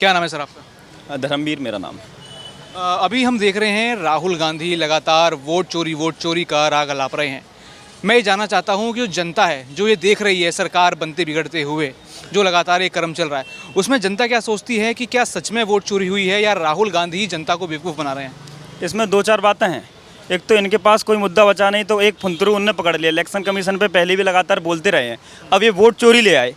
क्या नाम है सर आपका? धर्मवीर मेरा नाम है। अभी हम देख रहे हैं राहुल गांधी लगातार वोट चोरी का राग अलाप रहे हैं। मैं ये जानना चाहता हूँ कि जो जनता है जो ये देख रही है सरकार बनते बिगड़ते हुए जो लगातार ये क्रम चल रहा है, उसमें जनता क्या सोचती है कि क्या सच में वोट चोरी हुई है या राहुल गांधी ही जनता को बेवकूफ़ बना रहे हैं? इसमें दो चार बातें हैं। एक तो इनके पास कोई मुद्दा बचा नहीं, तो एक फुंतरू उनने पकड़ लिया। इलेक्शन कमीशन पे पहले भी लगातार बोलते रहे हैं, अब ये वोट चोरी ले आए।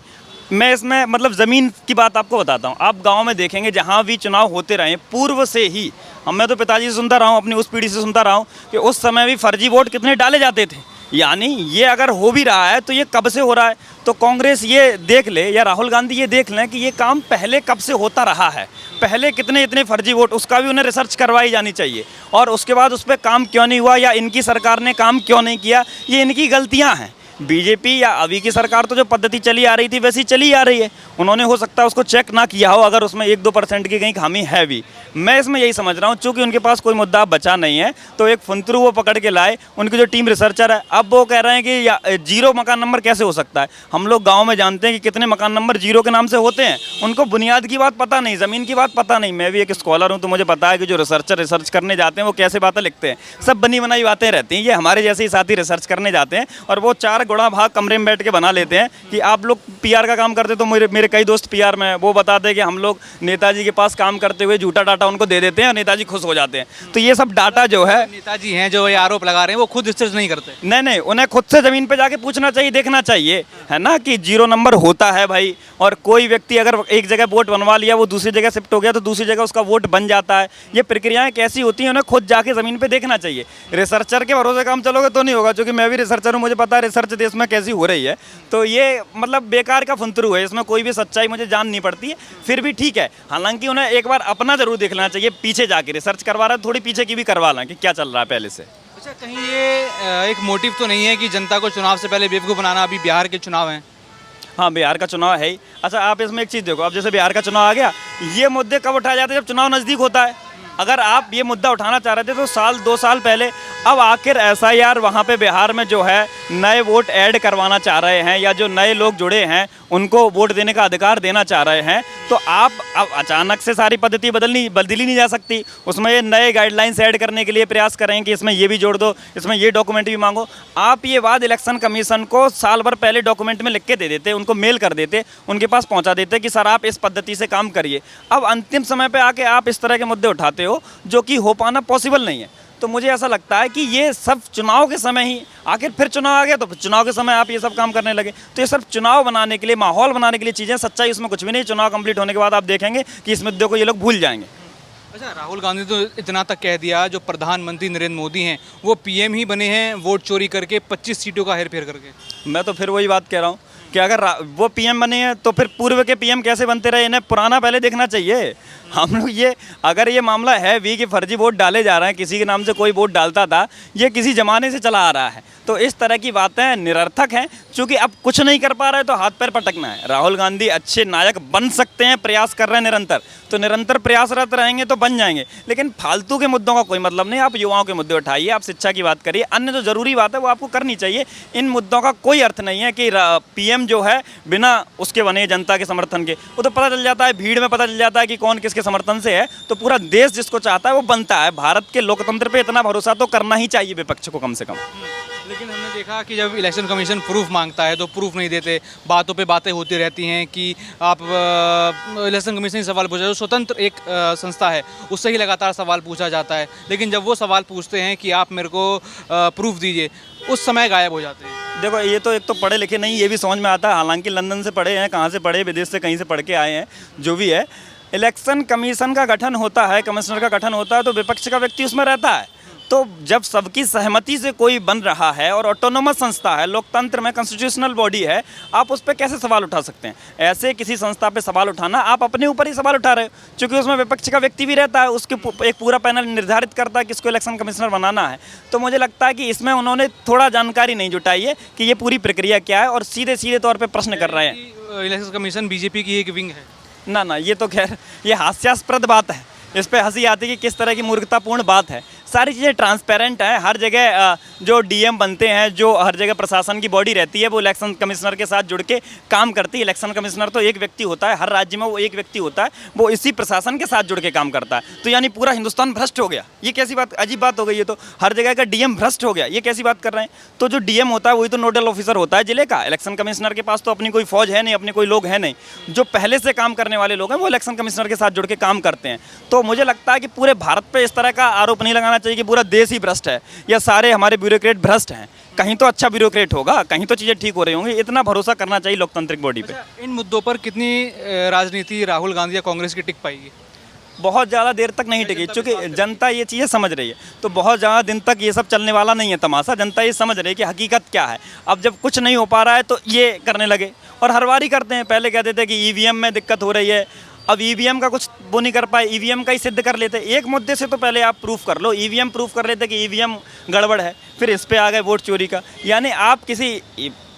मैं इसमें मतलब ज़मीन की बात आपको बताता हूँ। आप गांव में देखेंगे जहाँ भी चुनाव होते रहे पूर्व से ही, मैं तो पिताजी से सुनता रहा हूँ, अपनी उस पीढ़ी से सुनता रहा हूँ कि उस समय भी फर्जी वोट कितने डाले जाते थे। यानी ये अगर हो भी रहा है तो ये कब से हो रहा है, तो कांग्रेस ये देख ले या राहुल गांधी ये देख लें कि ये काम पहले कब से होता रहा है, पहले कितने इतने फर्जी वोट, उसका भी उन्हें रिसर्च करवाई जानी चाहिए। और उसके बाद उस पर काम क्यों नहीं हुआ या इनकी सरकार ने काम क्यों नहीं किया, ये इनकी गलतियां हैं। बीजेपी या अभी की सरकार तो जो पद्धति चली आ रही थी वैसी चली आ रही है, उन्होंने हो सकता है उसको चेक ना किया हो, अगर उसमें 1-2% की कहीं खामी है भी। मैं इसमें यही समझ रहा हूँ, चूँकि उनके पास कोई मुद्दा बचा नहीं है तो एक फुंतरू वो पकड़ के लाए। उनकी जो टीम रिसर्चर है, अब वो कह रहे हैं कि जीरो मकान नंबर कैसे हो सकता है। हम लोग गाँव में जानते हैं कि कितने मकान नंबर जीरो के नाम से होते हैं। उनको बुनियाद की बात पता नहीं, ज़मीन की बात पता नहीं। मैं भी एक स्कॉलर हूँ तो मुझे पता है कि जो रिसर्चर रिसर्च करने जाते हैं वो कैसे बातें लिखते हैं, सब बनी बनाई बातें रहती हैं। ये हमारे जैसे ही साथी रिसर्च करने जाते हैं और वो 4 गुणा भाग कमरे बैठ के बना लेते हैं कि आप लोग पीआर का काम करते, तो मेरे कई दोस्त पीआर में, वो बताते हैं कि हम लोग नेताजी के पास काम करते हुए झूठा डाटा उनको दे देते हैं और नेताजी खुश हो जाते हैं। तो ये सब डाटा जो है, नेताजी हैं जो ये आरोप लगा रहे हैं वो खुद रिसर्च नहीं करते। नहीं, उन्हें खुद से ज़मीन पे जाके पूछना चाहिए, देखना चाहिए, है ना, कि जीरो नंबर होता है भाई। और कोई व्यक्ति अगर एक जगह वोट बनवा लिया, वो दूसरी जगह शिफ्ट हो गया तो दूसरी जगह उसका वोट बन जाता है। ये प्रक्रियाएं कैसी होती हैं, उन्हें खुद जाके ज़मीन पे देखना चाहिए। रिसर्चर के भरोसे काम चलोगे तो नहीं होगा, क्योंकि मैं भी रिसर्चर हूँ, मुझे पता है रिसर्च देश में कैसी हो रही है। तो ये मतलब बेकार का फुंतरू है, इसमें कोई भी सच्चाई मुझे जान नहीं पड़ती है। फिर भी ठीक है, हालांकि उन्हें एक बार अपना जरूर देख लेना चाहिए, पीछे जाके रिसर्च करवा रहा है थोड़ी पीछे की भी करवा लें कि क्या चल रहा है पहले से। अच्छा, कहीं ये एक मोटिव तो नहीं है कि जनता को चुनाव से पहले बेवकूफ़ बनाना? अभी बिहार के चुनाव हैं। हाँ, बिहार का चुनाव है ही। अच्छा, आप इसमें एक चीज़ देखो, अब जैसे बिहार का चुनाव आ गया, ये मुद्दे कब उठाए जाते हैं? जब चुनाव नज़दीक होता है। अगर आप ये मुद्दा उठाना चाह रहे थे तो 1-2 साल पहले, अब आखिर एसआईआर वहाँ पे बिहार में जो है नए वोट ऐड करवाना चाह रहे हैं या जो नए लोग जुड़े हैं उनको वोट देने का अधिकार देना चाह रहे हैं, तो आप अब अचानक से सारी पद्धति बदली नहीं जा सकती। उसमें ये नए गाइडलाइंस ऐड करने के लिए प्रयास करें कि इसमें ये भी जोड़ दो, इसमें ये डॉक्यूमेंट भी मांगो। आप ये बात इलेक्शन कमीशन को साल भर पहले डॉक्यूमेंट में लिख के दे देते, उनको मेल कर देते, उनके पास पहुँचा देते कि सर आप इस पद्धति से काम करिए। अब अंतिम समय पर आके आप इस तरह के मुद्दे उठाते हो जो कि हो पाना पॉसिबल नहीं है। तो मुझे ऐसा लगता है कि ये सब चुनाव के समय ही, आखिर फिर चुनाव आ गया तो चुनाव के समय आप ये सब काम करने लगे। तो ये सब चुनाव बनाने के लिए, माहौल बनाने के लिए चीज़ें, सच्चाई इसमें कुछ भी नहीं। चुनाव कंप्लीट होने के बाद आप देखेंगे कि इस मुद्दे को ये लोग भूल जाएंगे। अच्छा, राहुल गांधी तो इतना तक कह दिया, जो प्रधानमंत्री नरेंद्र मोदी हैं वो पीएम ही बने हैं वोट चोरी करके, 25 सीटों का हेरफेर करके। मैं तो फिर वही बात कह रहा हूँ कि अगर वो पीएम बने हैं तो फिर पूर्व के पीएम कैसे बनते रहे, इन्हें पुराना पहले देखना चाहिए। हम लोग ये, अगर ये मामला है भी कि फर्जी वोट डाले जा रहे हैं, किसी के नाम से कोई वोट डालता था, ये किसी ज़माने से चला आ रहा है, तो इस तरह की बातें निरर्थक हैं। चूँकि अब कुछ नहीं कर पा रहे तो हाथ पैर पटकना है। राहुल गांधी अच्छे नायक बन सकते हैं, प्रयास कर रहे हैं निरंतर, तो निरंतर प्रयासरत रहेंगे तो बन जाएंगे। लेकिन फालतू के मुद्दों का कोई मतलब नहीं। आप युवाओं के मुद्दे उठाइए, आप शिक्षा की बात करिए, अन्य जो ज़रूरी बात है वो आपको करनी चाहिए। इन मुद्दों का कोई अर्थ नहीं है कि पीएम जो है बिना उसके बने, जनता के समर्थन के। वो तो पता चल जाता है, भीड़ में पता चल जाता है कि कौन किसके समर्थन से है। तो पूरा देश जिसको चाहता है वो बनता है। भारत के लोकतंत्र पे इतना भरोसा तो करना ही चाहिए विपक्ष को कम से कम। लेकिन हमने देखा कि जब इलेक्शन कमीशन प्रूफ मांगता है तो प्रूफ नहीं देते, बातों पे बातें होती रहती हैं कि आप इलेक्शन कमीशन से सवाल पूछा, जो स्वतंत्र एक संस्था है उससे ही लगातार सवाल पूछा जाता है। लेकिन जब वो सवाल पूछते हैं कि आप मेरे को प्रूफ दीजिए, उस समय गायब हो जाते हैं। देखो, ये तो एक तो पढ़े लिखे नहीं, ये भी समझ में आता है। हालांकि लंदन से पढ़े हैं, कहाँ से पढ़े, विदेश से कहीं से पढ़ के आए हैं, जो भी है। इलेक्शन कमीशन का गठन होता है, कमिश्नर का गठन होता है, तो विपक्ष का व्यक्ति उसमें रहता है। तो जब सबकी सहमति से कोई बन रहा है और ऑटोनोमस संस्था है, लोकतंत्र में कॉन्स्टिट्यूशनल बॉडी है, आप उस पर कैसे सवाल उठा सकते हैं? ऐसे किसी संस्था पे सवाल उठाना, आप अपने ऊपर ही सवाल उठा रहे हो, क्योंकि उसमें विपक्ष का व्यक्ति भी रहता है, उसके एक पूरा पैनल निर्धारित करता है किसको इलेक्शन कमिश्नर बनाना है। तो मुझे लगता है कि इसमें उन्होंने थोड़ा जानकारी नहीं जुटाई है कि ये पूरी प्रक्रिया क्या है, और सीधे सीधे तौर पर प्रश्न कर रहे हैं। इलेक्शन कमीशन बीजेपी की एक विंग है? ना, ये तो खैर ये हास्यास्पद बात है। इस पर हंसी आती है कि किस तरह की मूर्खतापूर्ण बात है। सारी चीज़ें ट्रांसपेरेंट हैं। हर जगह जो डीएम बनते हैं, जो हर जगह प्रशासन की बॉडी रहती है, वो इलेक्शन कमिश्नर के साथ जुड़ के काम करती है। इलेक्शन कमिश्नर तो एक व्यक्ति होता है, हर राज्य में वो एक व्यक्ति होता है, वो इसी प्रशासन के साथ जुड़ के काम करता है। तो यानी पूरा हिंदुस्तान भ्रष्ट हो गया, ये कैसी बात, अजीब बात हो गई। ये तो हर जगह का डीएम भ्रष्ट हो गया, ये कैसी बात कर रहे हैं। तो जो डीएम होता है वही तो नोडल ऑफिसर होता है जिले का। इलेक्शन कमिश्नर के पास तो अपनी कोई फौज है नहीं, अपने कोई लोग हैं नहीं। जो पहले से काम करने वाले लोग हैं वो इलेक्शन कमिश्नर के साथ जुड़ के काम करते हैं। तो मुझे लगता है कि पूरे भारत पे इस तरह का आरोप नहीं लगाना चाहिए कि पूरा देश ही भ्रष्ट है या सारे हमारे ब्यूरोक्रेट भ्रष्ट हैं। कहीं तो अच्छा ब्यूरोक्रेट होगा, कहीं तो चीज़ें ठीक हो रही होंगी। इतना भरोसा करना चाहिए लोकतांत्रिक बॉडी पे। इन मुद्दों पर कितनी राजनीति राहुल गांधी या कांग्रेस की टिक पाएगी? बहुत ज़्यादा देर तक नहीं टिकी, क्योंकि जनता ये चीज़ें समझ रही है। तो बहुत ज़्यादा दिन तक ये सब चलने वाला नहीं है तमाशा। जनता ये समझ रही है कि हकीकत क्या है। अब जब कुछ नहीं हो पा रहा है तो ये करने लगे, और हर बार ही करते हैं। पहले कहते थे कि ईवीएम में दिक्कत हो रही है, अब ईवीएम का कुछ वो नहीं कर पाए, ईवीएम का ही सिद्ध कर लेते। एक मुद्दे से तो पहले आप प्रूफ कर लो, ईवीएम प्रूफ कर लेते कि ईवीएम गड़बड़ है, फिर इस पे आ गए वोट चोरी का। यानी आप किसी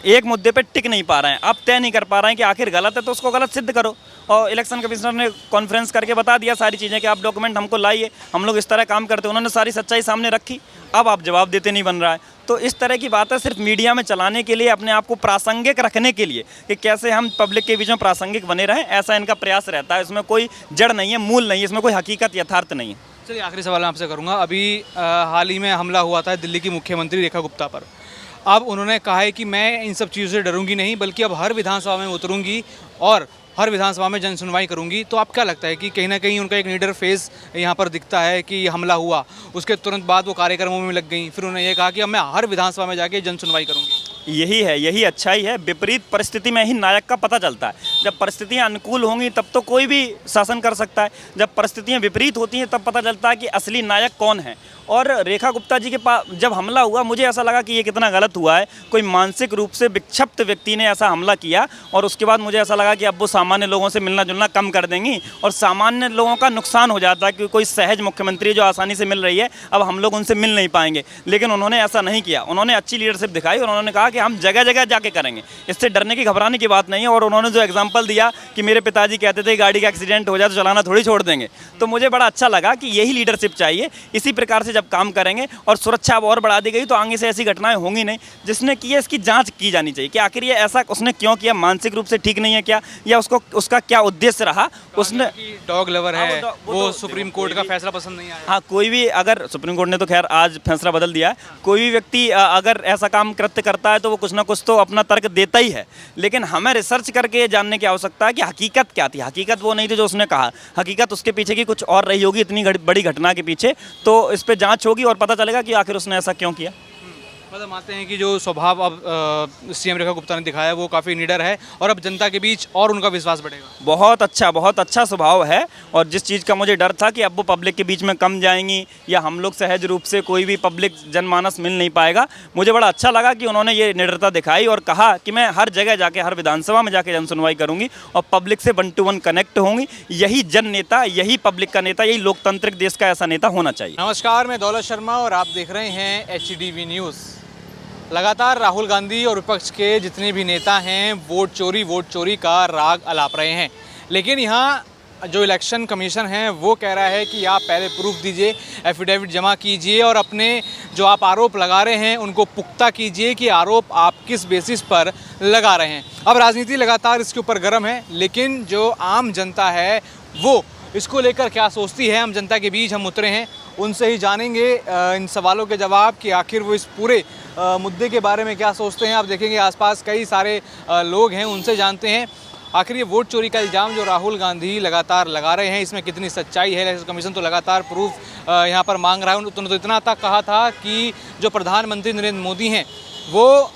एक मुद्दे पे टिक नहीं पा रहे हैं, आप तय नहीं कर पा रहे हैं कि आखिर गलत है तो उसको गलत सिद्ध करो। और इलेक्शन कमिश्नर ने कॉन्फ्रेंस करके बता दिया सारी चीज़ें कि आप डॉक्यूमेंट हमको लाइए, हम लोग इस तरह काम करते हैं। उन्होंने सारी सच्चाई सामने रखी, अब आप जवाब देते नहीं बन रहा है। तो इस तरह की बातें सिर्फ मीडिया में चलाने के लिए, अपने आप को प्रासंगिक रखने के लिए कि कैसे हम पब्लिक के बीच में प्रासंगिक बने रहें, ऐसा इनका प्रयास रहता है। इसमें कोई जड़ नहीं है, मूल नहीं है, इसमें कोई हकीकत यथार्थ नहीं है। चलिए आखिरी सवाल मैं आपसे करूंगा। अभी हाल ही में हमला हुआ था दिल्ली की मुख्यमंत्री रेखा गुप्ता पर। अब उन्होंने कहा है कि मैं इन सब चीज़ों से डरूंगी नहीं, बल्कि अब हर विधानसभा में उतरूंगी और हर विधानसभा में जन सुनवाई करूंगी। तो आप क्या लगता है कि कहीं ना कहीं उनका एक लीडर फेस यहाँ पर दिखता है कि हमला हुआ, उसके तुरंत बाद वो कार्यक्रमों में लग गई, फिर उन्होंने ये कहा कि अब मैं हर विधानसभा में जाके जन सुनवाई करूंगी? यही है, यही अच्छाई है। विपरीत परिस्थिति में ही नायक का पता चलता है। जब परिस्थितियां अनुकूल होंगी तब तो कोई भी शासन कर सकता है, जब परिस्थितियां विपरीत होती हैं तब पता चलता है कि असली नायक कौन है। और रेखा गुप्ता जी के पास जब हमला हुआ, मुझे ऐसा लगा कि ये कितना गलत हुआ है। कोई मानसिक रूप से विक्षिप्त व्यक्ति ने ऐसा हमला किया, और उसके बाद मुझे ऐसा लगा कि अब वो सामान्य लोगों से मिलना जुलना कम कर देंगी और सामान्य लोगों का नुकसान हो जाता है कि कोई सहज मुख्यमंत्री जो आसानी से मिल रही है, अब हम लोग उनसे मिल नहीं पाएंगे। लेकिन उन्होंने ऐसा नहीं किया, उन्होंने अच्छी लीडरशिप दिखाई और उन्होंने कहा कि हम जगह जगह जाके करेंगे, इससे डरने की घबराने की बात नहीं है। और उन्होंने जो एग्जाम्पल दिया कि मेरे पिताजी कहते थे गाड़ी का एक्सीडेंट हो जाए तो चलाना थोड़ी छोड़ देंगे, तो मुझे बड़ा अच्छा लगा कि यही लीडरशिप चाहिए। इसी प्रकार से जब काम करेंगे और सुरक्षा अब और बढ़ा दी गई तो आगे से ऐसी घटनाएं होंगी नहीं। जिसने की है इसकी जांच की जानी चाहिए कि आखिर ये ऐसा उसने क्यों किया, मानसिक रूप से ठीक नहीं है क्या, या उसको उसका क्या उद्देश्य रहा। उसने डॉग लवर है, वो तो सुप्रीम कोर्ट का फैसला पसंद नहीं आया। हाँ, कोई भी अगर सुप्रीम कोर्ट ने तो खैर आज फैसला बदल दिया है, कोई भी व्यक्ति अगर ऐसा काम कृत्य करता है तो वो कुछ ना कुछ तो अपना तर्क देता ही है। लेकिन हमें रिसर्च करके जानने की आवश्यकता है कि हकीकत क्या थी। हकीकत वो नहीं थी जो उसने कहा, हकीकत उसके पीछे की कुछ और रही होगी इतनी बड़ी घटना के पीछे। तो इस पर जांच होगी और पता चलेगा कि आखिर उसने ऐसा क्यों किया। मतलब मानते हैं कि जो स्वभाव अब सीएम रेखा गुप्ता ने दिखाया वो काफ़ी निडर है और अब जनता के बीच और उनका विश्वास बढ़ेगा। बहुत अच्छा स्वभाव है। और जिस चीज़ का मुझे डर था कि अब वो पब्लिक के बीच में कम जाएंगी या हम लोग सहज रूप से कोई भी पब्लिक जनमानस मिल नहीं पाएगा, मुझे बड़ा अच्छा लगा कि उन्होंने ये निडरता दिखाई और कहा कि मैं हर जगह जाके, हर विधानसभा में जाके जन सुनवाई करूँगी और पब्लिक से 1 to 1 कनेक्ट होंगी। यही जन नेता, यही पब्लिक का नेता, यही लोकतांत्रिक देश का ऐसा नेता होना चाहिए। नमस्कार, मैं दौलत शर्मा और आप देख रहे हैं HDV न्यूज़। लगातार राहुल गांधी और विपक्ष के जितने भी नेता हैं वोट चोरी का राग अलाप रहे हैं। लेकिन यहाँ जो इलेक्शन कमीशन है वो कह रहा है कि आप पहले प्रूफ दीजिए, एफिडेविट जमा कीजिए और अपने जो आप आरोप लगा रहे हैं उनको पुख्ता कीजिए कि आरोप आप किस बेसिस पर लगा रहे हैं। अब राजनीति लगातार इसके ऊपर गर्म है, लेकिन जो आम जनता है वो इसको लेकर क्या सोचती है, हम जनता के बीच हम उतरे हैं, उनसे ही जानेंगे इन सवालों के जवाब कि आखिर वो इस पूरे मुद्दे के बारे में क्या सोचते हैं। आप देखेंगे आसपास कई सारे लोग हैं, उनसे जानते हैं आखिर ये वोट चोरी का इल्ज़ाम जो राहुल गांधी लगातार लगा रहे हैं इसमें कितनी सच्चाई है। इलेक्शन कमीशन तो लगातार प्रूफ यहाँ पर मांग रहा है। उन्होंने तो इतना तक कहा था कि जो प्रधानमंत्री नरेंद्र मोदी हैं वो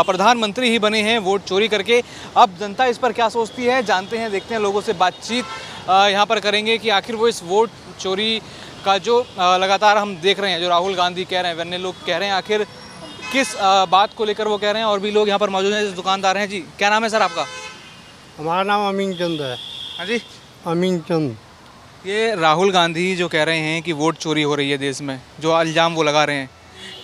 प्रधानमंत्री ही बने हैं वोट चोरी करके। अब जनता इस पर क्या सोचती है जानते हैं, देखते हैं, लोगों से बातचीत यहाँ पर करेंगे कि आखिर वो इस वोट चोरी का जो लगातार हम देख रहे हैं, जो राहुल गांधी कह रहे हैं, अन्य लोग कह रहे हैं, आखिर किस बात को लेकर वो कह रहे हैं। और भी लोग यहाँ पर मौजूद हैं, दुकानदार हैं। जी, क्या नाम है सर आपका? हमारा नाम अमीन चंद है। हाँ जी, अमीन चंद। ये राहुल गांधी जो कह रहे हैं कि वोट चोरी हो रही है देश में, जो इल्ज़ाम वो लगा रहे हैं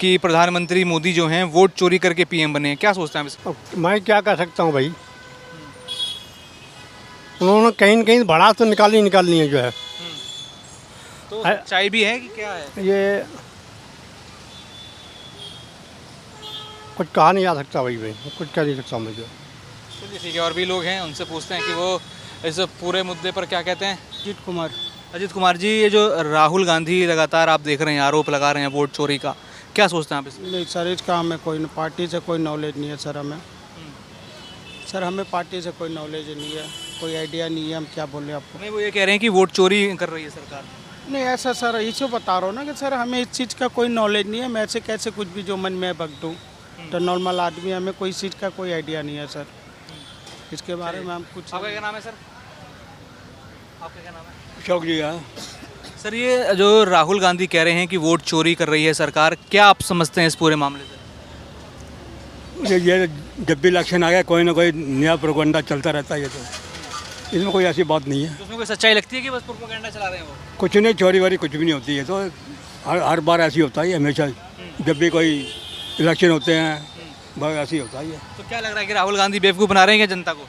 कि प्रधानमंत्री मोदी जो हैं वोट चोरी करके पीएम बने हैं, क्या सोचते हैं आप? मैं क्या कह सकता हूँ भाई, उन्होंने कहीं न कहीं भड़ास तो निकालनी है जो है। तो सच्चाई भी है कि क्या है? ये कुछ कहा नहीं जा सकता भाई कुछ कह नहीं सकता मुझे। चलिए ठीक है, और भी लोग हैं, उनसे पूछते हैं कि वो इस पूरे मुद्दे पर क्या कहते हैं। अजीत कुमार जी, ये जो राहुल गांधी लगातार आप देख रहे हैं आरोप लगा रहे हैं वोट चोरी का, क्या सोचते हैं आप इसमें? नहीं सर, इसका हमें कोई पार्टी से कोई नॉलेज नहीं है सर। हमें पार्टी से कोई नॉलेज नहीं है, कोई आइडिया नहीं है, हम क्या बोले आपको। नहीं, वो ये कह रहे हैं कि वोट चोरी कर रही है सरकार। नहीं ऐसा सर, इसे बता रहा हूँ ना कि सर हमें इस चीज़ का कोई नॉलेज नहीं है। मैं ऐसे कैसे कुछ भी जो मन में बक दूँ, तो नॉर्मल आदमी, हमें कोई चीज़ का कोई आइडिया नहीं है सर। इसके बारे में हम कुछ। आपका क्या नाम है सर? आपका क्या नाम है? शौक जी है। सर, ये जो राहुल गांधी कह रहे हैं कि वोट चोरी कर रही है सरकार, क्या आप समझते हैं इस पूरे मामले से? ये जब भी इलेक्शन आ गया कोई ना कोई नया प्रोपगेंडा चलता रहता है। ये तो इसमें कोई ऐसी बात नहीं है। तो उसमें कोई सच्चाई लगती है कि बस प्रोपेगेंडा चला रहे हैं वो? कुछ नहीं, चोरी वारी कुछ भी नहीं होती है। तो हर बार ऐसी होता है हमेशा, जब भी कोई इलेक्शन होते हैं बस ऐसे ही होता है। तो क्या लग रहा है कि राहुल गांधी बेवकूफ़ बना रहे हैं क्या जनता को?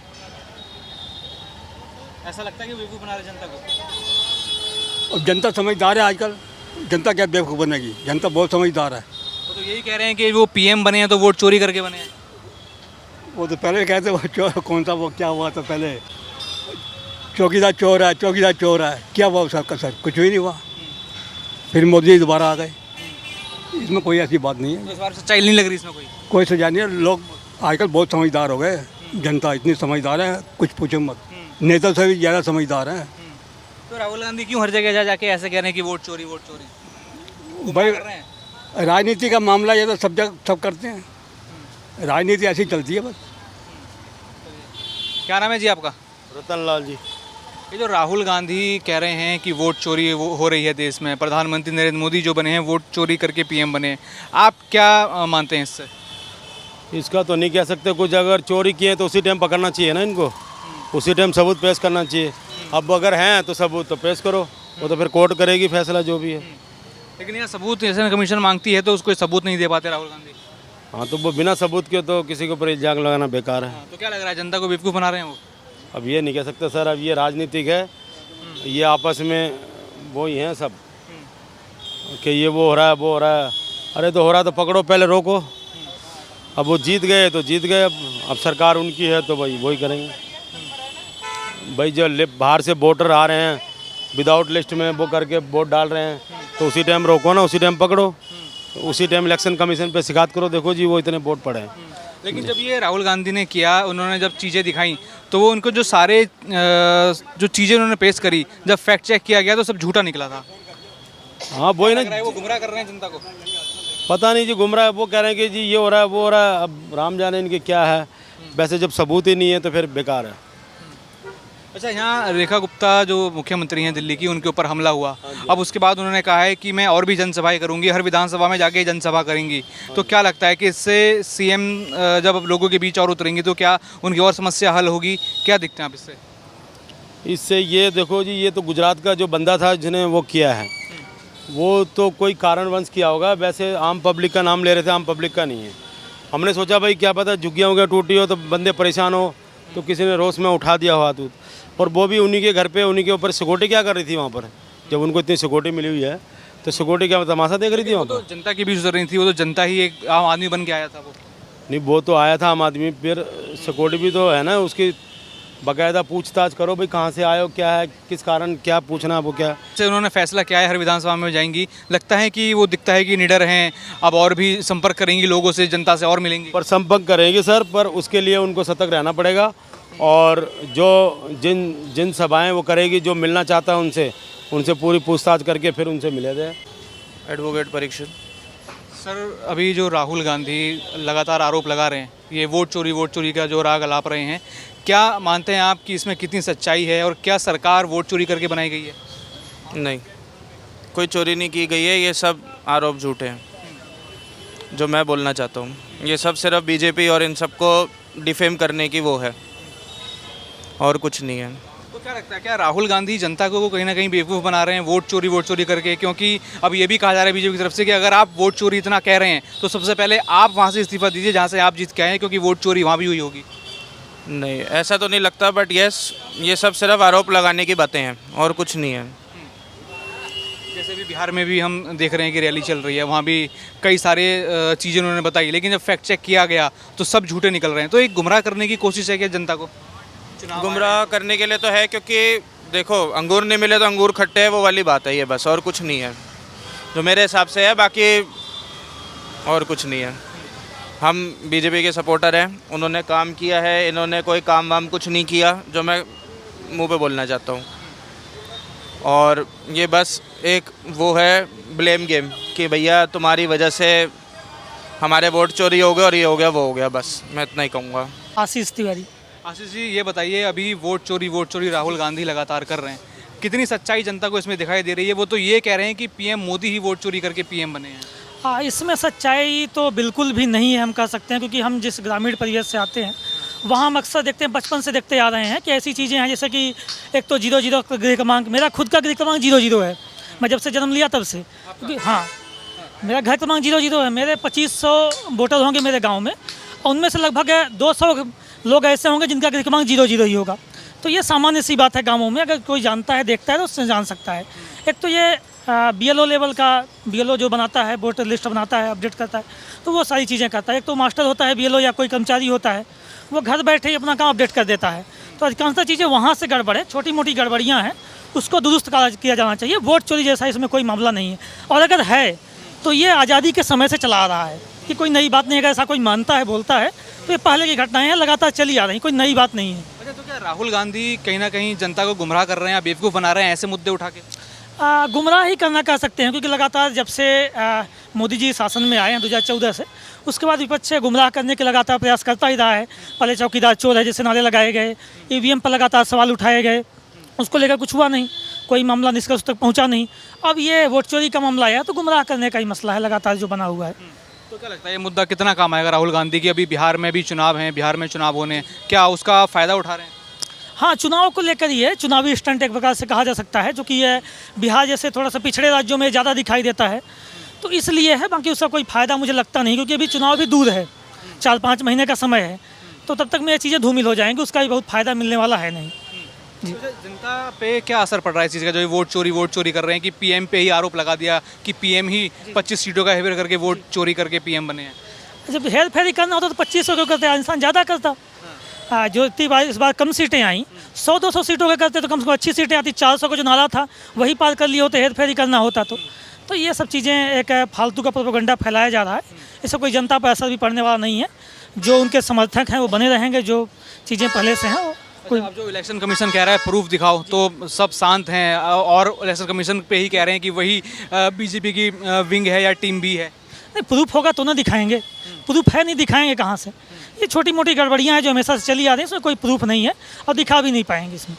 ऐसा लगता है कि बेवकूफ़ बना रहे हैं जनता को? अब जनता समझदार है आजकल, जनता क्या बेवकूफ़ बनेगी, जनता बहुत समझदार है। तो यही कह रहे हैं कि वो पीएम बने हैं तो वोट चोरी करके बने हैं। वो तो पहले कहते वो कौन सा वो क्या हुआ था पहले, चौकीदार चोर है, चौकीदार चोर है, क्या हुआ उसका कसर, कुछ भी नहीं हुआ। फिर मोदी जी दोबारा आ गए। इसमें कोई ऐसी बात नहीं है। तो इस बार सच्चाई नहीं लग रही इसमें कोई सजा नहीं है। लोग आजकल बहुत समझदार हो गए, जनता इतनी समझदार है कुछ पूछो मत, नेता से भी ज़्यादा समझदार है। तो राहुल गांधी क्यों हर जगह जा जाके ऐसे कह रहे हैं कि वोट चोरी वोट चोरी भाई कर रहे हैं? राजनीति का मामला ये तो सब जगह सब करते हैं, राजनीति ऐसी चलती है बस। क्या नाम है जी आपका? रतन लाल जी। ये जो राहुल गांधी कह रहे हैं कि वोट चोरी हो रही है देश में, प्रधानमंत्री नरेंद्र मोदी जो बने हैं वोट चोरी करके पीएम बने हैं, आप क्या मानते हैं इससे? इसका तो नहीं कह सकते कुछ। अगर चोरी किए तो उसी टाइम पकड़ना चाहिए ना इनको, उसी टाइम सबूत पेश करना चाहिए। अब अगर हैं तो सबूत तो पेश करो, वो तो फिर कोर्ट करेगी फैसला जो भी है। लेकिन यह सबूत इलेक्शन कमीशन मांगती है तो उसको सबूत नहीं दे पाते राहुल गांधी। हाँ, तो वो बिना सबूत के तो किसी के ऊपर इल्जाम लगाना बेकार है। तो क्या लग रहा है जनता को बेवकूफ़ बना रहे हैं वो? अब ये नहीं कह सकते सर, अब ये राजनीतिक है, ये आपस में वो ही हैं सब कि ये वो हो रहा है वो हो रहा है। अरे तो हो रहा है तो पकड़ो, पहले रोको। अब वो जीत गए तो जीत गए, अब सरकार उनकी है तो भाई वही करेंगे। भाई जो बाहर से वोटर आ रहे हैं विदाउट लिस्ट में वो करके वोट डाल रहे हैं, तो उसी टाइम रोको ना, उसी टाइम पकड़ो, उसी टाइम इलेक्शन कमीशन पे शिकायत करो, देखो जी वो इतने वोट पड़े हैं। लेकिन जब ये राहुल गांधी ने किया, उन्होंने जब चीज़ें दिखाई तो वो उनको जो सारे जो चीज़ें उन्होंने पेश करी, जब फैक्ट चेक किया गया तो सब झूठा निकला था। हाँ वही ना, लग रहा है वो गुमराह कर रहे हैं जनता को। पता नहीं जी गुमराह, वो कह रहे हैं कि जी ये हो रहा है वो हो रहा है, अब राम जाने इनके क्या है। वैसे जब सबूत ही नहीं है तो फिर बेकार है। अच्छा, यहाँ रेखा गुप्ता जो मुख्यमंत्री हैं दिल्ली की, उनके ऊपर हमला हुआ, अब उसके बाद उन्होंने कहा है कि मैं और भी जनसभाएं करूंगी, हर विधानसभा में जाके जनसभा करेंगी। तो क्या लगता है कि इससे सीएम जब लोगों के बीच और उतरेंगी तो क्या उनकी और समस्या हल होगी? क्या दिखते हैं आप इससे? इससे ये देखो जी, ये तो गुजरात का जो बंदा था जिन्हें वो किया है, वो तो कोई कारणवश किया होगा। वैसे आम पब्लिक का नाम ले रहे थे, आम पब्लिक का नहीं है। हमने सोचा भाई क्या पता झुग्गियाँ वगैरह टूटी हो तो बंदे परेशान हो, तो किसी ने रोष में उठा दिया हो हाथ। और वो भी उन्हीं के घर पे, उन्हीं के ऊपर सिक्योरिटी क्या कर रही थी वहाँ पर? जब उनको इतनी सिक्योरिटी मिली हुई है तो सिक्योरिटी क्या तमाशा देख रही थी वहाँ तो पर? जनता के बीच उतर रही थी, वो तो जनता ही एक आम आदमी बन के आया था वो। नहीं, वो तो आया था आम आदमी, फिर सिक्योरिटी भी तो है ना, उसकी बाकायदा पूछताछ करो भाई कहाँ से आए हो, क्या है, किस कारण, क्या पूछना वो क्या। से उन्होंने फैसला किया है हर विधानसभा में जाएंगी, लगता है कि वो दिखता है कि निडर हैं, अब और भी संपर्क करेंगी लोगों से, जनता से और मिलेंगी। पर संपर्क करेंगे सर, पर उसके लिए उनको सतर्क रहना पड़ेगा। और जो जिन सभाएं वो करेगी, जो मिलना चाहता है उनसे पूरी पूछताछ करके फिर उनसे मिले थे। एडवोकेट परीक्षित। सर, अभी जो राहुल गांधी लगातार आरोप लगा रहे हैं, ये वोट चोरी का जो राग अलाप रहे हैं, क्या मानते हैं आप कि इसमें कितनी सच्चाई है और क्या सरकार वोट चोरी करके बनाई गई है? नहीं, कोई चोरी नहीं की गई है, ये सब आरोप झूठे हैं। जो मैं बोलना चाहता हूँ, ये सब सिर्फ बीजेपी और इन सबको डिफेम करने की वो है, और कुछ नहीं है। तो क्या लगता है, क्या राहुल गांधी जनता को कहीं ना कहीं बेवकूफ़ बना रहे हैं वोट चोरी करके? क्योंकि अब ये भी कहा जा रहा है बीजेपी की तरफ से कि अगर आप वोट चोरी इतना कह रहे हैं तो सबसे पहले आप वहाँ से इस्तीफा दीजिए जहाँ से आप जीत के आए हैं, क्योंकि वोट चोरी वहाँ भी हुई होगी। नहीं, ऐसा तो नहीं लगता, बट यस, ये सब सिर्फ आरोप लगाने की बातें हैं और कुछ नहीं है। जैसे भी बिहार में भी हम देख रहे हैं कि रैली चल रही है, वहाँ भी कई सारे चीज़ें उन्होंने बताई, लेकिन जब फैक्ट चेक किया गया तो सब झूठे निकल रहे हैं। तो एक गुमराह करने की कोशिश है क्या जनता को? गुमराह करने के लिए तो है, क्योंकि देखो अंगूर नहीं मिले तो अंगूर खट्टे है, वो वाली बात है ये, बस और कुछ नहीं है जो मेरे हिसाब से है, बाकी और कुछ नहीं है। हम बीजेपी के सपोर्टर हैं, उन्होंने काम किया है, इन्होंने कोई काम वाम कुछ नहीं किया जो मैं मुंह पे बोलना चाहता हूँ। और ये बस एक वो है ब्लेम गेम कि भैया तुम्हारी वजह से हमारे वोट चोरी हो गए और ये हो गया वो हो गया, बस मैं इतना ही कहूँगा। आशीष तिवारी। आशीष जी, ये बताइए, अभी वोट चोरी राहुल गांधी लगातार कर रहे हैं, कितनी सच्चाई जनता को इसमें दिखाई दे रही है? वो तो ये कह रहे हैं कि पीएम मोदी ही वोट चोरी करके पीएम बने हैं। हाँ, इसमें सच्चाई तो बिल्कुल भी नहीं है, हम कह सकते हैं, क्योंकि हम जिस ग्रामीण परिवेश से आते हैं वहाँ हम अक्सर देखते हैं, बचपन से देखते आ रहे हैं कि ऐसी चीज़ें हैं जैसे कि एक तो 00 गृह क्रमांक, मेरा खुद का गृह क्रमांक 00 है, मैं जब से जन्म लिया तब से, क्योंकि हाँ मेरा घर क्रमांक 00 है। मेरे 2500 वोटर होंगे मेरे गाँव में, और उनमें से लगभग 200 लोग ऐसे होंगे जिनका गृह क्रमांक 00 ही होगा। तो ये सामान्य सी बात है गाँवों में, अगर कोई जानता है देखता है तो उससे जान सकता है। एक तो ये BLO लेवल का, BLO जो बनाता है, वोटर लिस्ट बनाता है, अपडेट करता है, तो वो सारी चीज़ें करता है। एक तो मास्टर होता है BLO या कोई कर्मचारी होता है, वो घर बैठे ही अपना काम अपडेट कर देता है। तो अधिकांशतः चीज़ें वहाँ से गड़बड़ है, छोटी मोटी गड़बड़ियाँ हैं, उसको दुरुस्त किया जाना चाहिए। वोट चोरी जैसा इसमें कोई मामला नहीं है, और अगर है तो ये आज़ादी के समय से चला आ रहा है, कि कोई नई बात नहीं है। अगर ऐसा कोई मानता है, बोलता है, तो ये पहले की घटनाएं हैं, लगातार चली आ रही, कोई नई बात नहीं है। अच्छा, तो क्या राहुल गांधी कहीं ना कहीं जनता को गुमराह कर रहे हैं या बेवकूफ़ बना रहे हैं ऐसे मुद्दे उठा के? गुमराह ही करना कह सकते हैं, क्योंकि लगातार जब से मोदी जी शासन में आए हैं 2014 से, उसके बाद विपक्ष से गुमराह करने के लगातार प्रयास करता ही रहा है। पहले चौकीदार चोर है जैसे नारे लगाए गए, EVM पर लगातार सवाल उठाए गए, उसको लेकर कुछ हुआ नहीं, कोई मामला निष्कर्ष तक पहुंचा नहीं। अब ये वोट चोरी का मामला आया तो गुमराह करने का ही मसला है लगातार जो बना हुआ है। तो क्या लगता है ये मुद्दा कितना काम आएगा राहुल गांधी की? अभी बिहार में भी चुनाव हैं, बिहार में चुनाव होने, क्या उसका फ़ायदा उठा रहे हैं? हाँ, चुनाव को लेकर ही है, चुनावी स्टंट एक प्रकार से कहा जा सकता है, जो कि ये बिहार जैसे थोड़ा सा पिछड़े राज्यों में ज़्यादा दिखाई देता है, तो इसलिए है। बाकी उसका कोई फ़ायदा मुझे लगता नहीं, क्योंकि अभी चुनाव भी दूर है, 4-5 महीने का समय है, तो तब तक में ये चीज़ें धूमिल हो जाएंगी, उसका भी बहुत फ़ायदा मिलने वाला है नहीं। जनता पे क्या असर पड़ रहा है इस चीज़ का, जो ये वोट चोरी कर रहे हैं कि पीएम पे ही आरोप लगा दिया कि पीएम ही 25 सीटों का हेर करके वोट चोरी करके पीएम बने हैं? जब हेर फेरी करना होता तो 2500 क्यों करते, इंसान ज़्यादा करता। जो इतनी बार इस बार कम सीटें आई, 100-200 सीटों के करते तो कम से कम अच्छी सीटें आती। 400 का जो नारा था वही पार कर लिए होते, हेर फेरी करना होता तो ये सब चीज़ें एक फालतू का प्रोपेगेंडा फैलाया जा रहा है, इससे कोई जनता पर असर भी पड़ने वाला नहीं है। जो उनके समर्थक हैं वो बने रहेंगे, जो चीज़ें पहले से हैं वो कोई। अब जो इलेक्शन कमीशन कह रहा है प्रूफ दिखाओ, तो सब शांत हैं, और इलेक्शन कमीशन पे ही कह रहे हैं कि वही बीजेपी की विंग है या टीम बी है। नहीं, प्रूफ होगा तो ना दिखाएंगे, प्रूफ है नहीं, दिखाएंगे कहाँ से? ये छोटी मोटी गड़बड़ियाँ हैं जो हमेशा से चली आ रही हैं, इसमें कोई प्रूफ नहीं है और दिखा भी नहीं पाएंगे इसमें।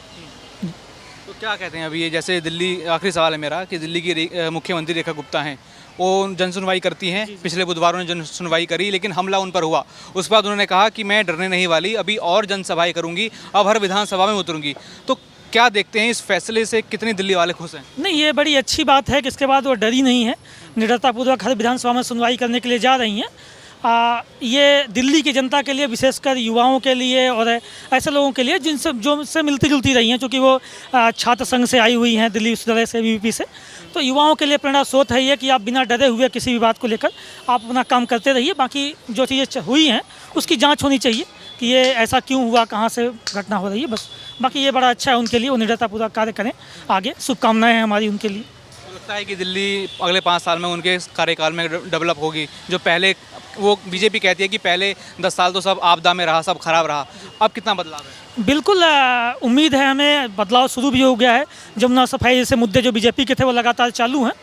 तो क्या कहते हैं अभी ये, जैसे दिल्ली, आखिरी सवाल है मेरा, कि दिल्ली की मुख्यमंत्री रेखा गुप्ता हैं, वो जन सुनवाई करती हैं, पिछले बुधवार उन्होंने जन सुनवाई करी, लेकिन हमला उन पर हुआ। उसके बाद उन्होंने कहा कि मैं डरने नहीं वाली, अभी और जनसभाएं करूंगी, अब हर विधानसभा में उतरूंगी। तो क्या देखते हैं इस फैसले से, कितने दिल्ली वाले खुश हैं? नहीं, ये बड़ी अच्छी बात है कि इसके बाद वो डरी नहीं है, निडरतापूर्वक हर विधानसभा में सुनवाई करने के लिए जा रही हैं। ये दिल्ली की जनता के लिए, विशेषकर युवाओं के लिए और ऐसे लोगों के लिए जो से मिलती जुलती रही हैं, क्योंकि वो छात्र संघ से आई हुई हैं, दिल्ली विश्वविद्यालय से, ABVP से। तो युवाओं के लिए प्रेरणा स्रोत है ये कि आप बिना डरे हुए किसी भी बात को लेकर आप अपना काम करते रहिए। बाकी जो चीज़ें हुई हैं उसकी जाँच होनी चाहिए कि ये ऐसा क्यों हुआ, कहाँ से घटना हो रही है, बस। बाकी ये बड़ा अच्छा है उनके लिए, वो निडरतापूर्वक कार्य करें, आगे शुभकामनाएँ हैं हमारी उनके लिए। लगता है कि दिल्ली अगले 5 साल में उनके कार्यकाल में डेवलप होगी? जो पहले वो बीजेपी कहती है कि पहले 10 साल तो सब आपदा में रहा, सब खराब रहा, अब कितना बदलाव है? बिल्कुल उम्मीद है हमें, बदलाव शुरू भी हो गया है। जमुना सफाई जैसे मुद्दे जो बीजेपी के थे वो लगातार चालू हैं,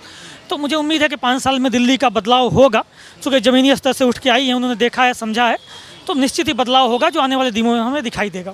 तो मुझे उम्मीद है कि 5 साल में दिल्ली का बदलाव होगा। चूँकि ज़मीनी स्तर से उठ के आई है, उन्होंने देखा है, समझा है, तो निश्चित ही बदलाव होगा जो आने वाले दिनों में हमें दिखाई देगा।